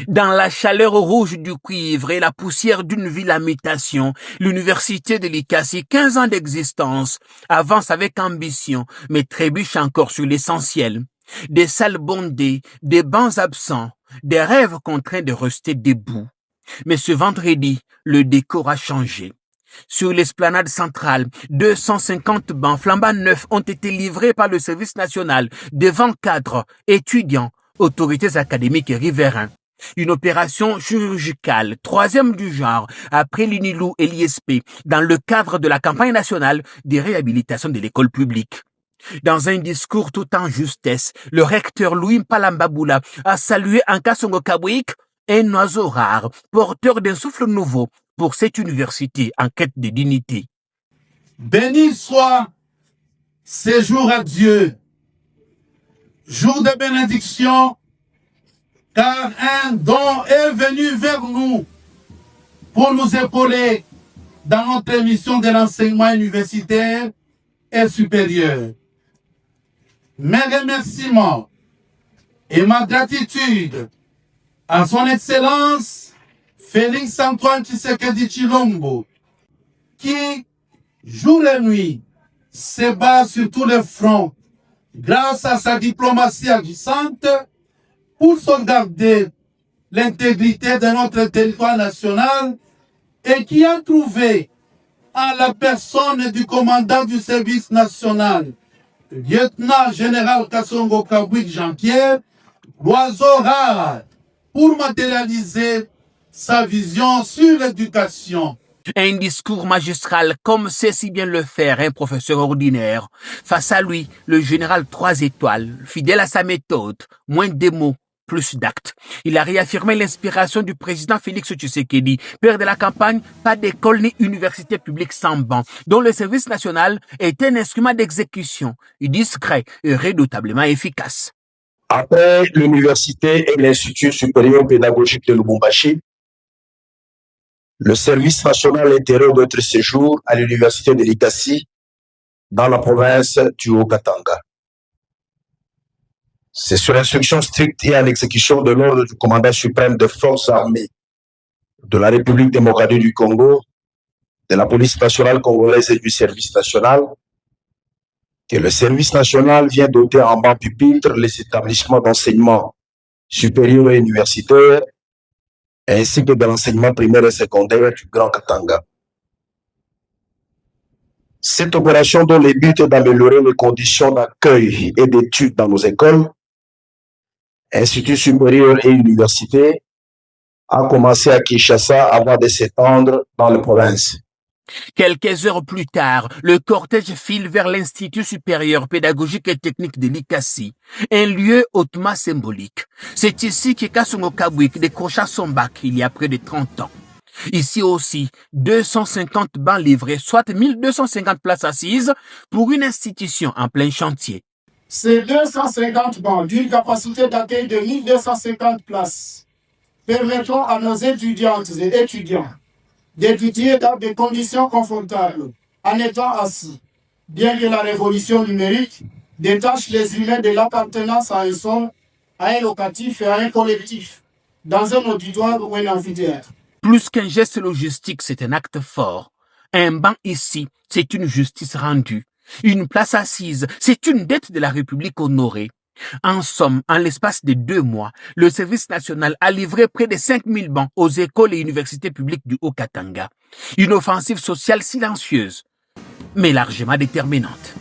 Dans la chaleur rouge du cuivre et la poussière d'une ville à mutation, l'université de Likasi, 15 ans d'existence, avance avec ambition, mais trébuche encore sur l'essentiel. Des salles bondées, des bancs absents, des rêves contraints de rester debout. Mais ce vendredi, le décor a changé. Sur l'esplanade centrale, 250 bancs flambant neufs ont été livrés par le service national devant cadres, étudiants, autorités académiques et riverains. Une opération chirurgicale, troisième du genre, après l'UNILOU et l'ISP, dans le cadre de la campagne nationale de réhabilitation de l'école publique. Dans un discours tout en justesse, le recteur Louis Mpalambaboula a salué Nkasongo Kabwik, un oiseau rare, porteur d'un souffle nouveau pour cette université en quête de dignité. Béni soit ces jours à Dieu, jour de bénédiction, car un don est venu vers nous pour nous épauler dans notre mission de l'enseignement universitaire et supérieur. Mes remerciements et ma gratitude à son Excellence Félix Antoine Tshisekedi Tshilombo, qui, jour et nuit, se bat sur tous les fronts grâce à sa diplomatie agissante pour sauvegarder l'intégrité de notre territoire national et qui a trouvé en la personne du commandant du service national, le lieutenant-général Kasongo Kabwik Jean-Pierre, l'oiseau rare pour matérialiser sa vision sur l'éducation. Un discours magistral comme sait si bien le faire un professeur ordinaire. Face à lui, le général 3 étoiles, fidèle à sa méthode, moins de mots, plus d'actes. Il a réaffirmé l'inspiration du président Félix Tshisekedi, père de la campagne, pas d'école ni université publique sans banc, dont le service national est un instrument d'exécution, discret et redoutablement efficace. Après l'université et l'Institut supérieur pédagogique de Lubumbashi, le service national intérieur de notre séjour à l'université de Likasi, dans la province du Haut-Katanga. C'est sur l'instruction stricte et à l'exécution de l'ordre du commandant suprême des forces armées de la République démocratique du Congo, de la police nationale congolaise et du service national, que le service national vient doter en banc pupitre les établissements d'enseignement supérieur et universitaire, ainsi que de l'enseignement primaire et secondaire du Grand Katanga. Cette opération dont le but est d'améliorer les conditions d'accueil et d'études dans nos écoles, instituts supérieurs et universités, a commencé à Kinshasa avant de s'étendre dans les provinces. Quelques heures plus tard, le cortège file vers l'Institut supérieur pédagogique et technique de Likasi, un lieu hautement symbolique. C'est ici que Kasongo Kabwik décrocha son bac il y a près de 30 ans. Ici aussi, 250 bancs livrés, soit 1250 places assises pour une institution en plein chantier. Ces 250 bancs d'une capacité d'accueil de 1250 places permettront à nos étudiantes et étudiants d'étudier dans des conditions confortables, en étant assis, bien que la révolution numérique détache les humains de l'appartenance à un sol, à un locatif et à un collectif, dans un auditoire ou un amphithéâtre. Plus qu'un geste logistique, c'est un acte fort. Un banc ici, c'est une justice rendue. Une place assise, c'est une dette de la République honorée. En somme, en l'espace de 2 mois, le service national a livré près de 5000 bancs aux écoles et universités publiques du Haut-Katanga. Une offensive sociale silencieuse, mais largement déterminante.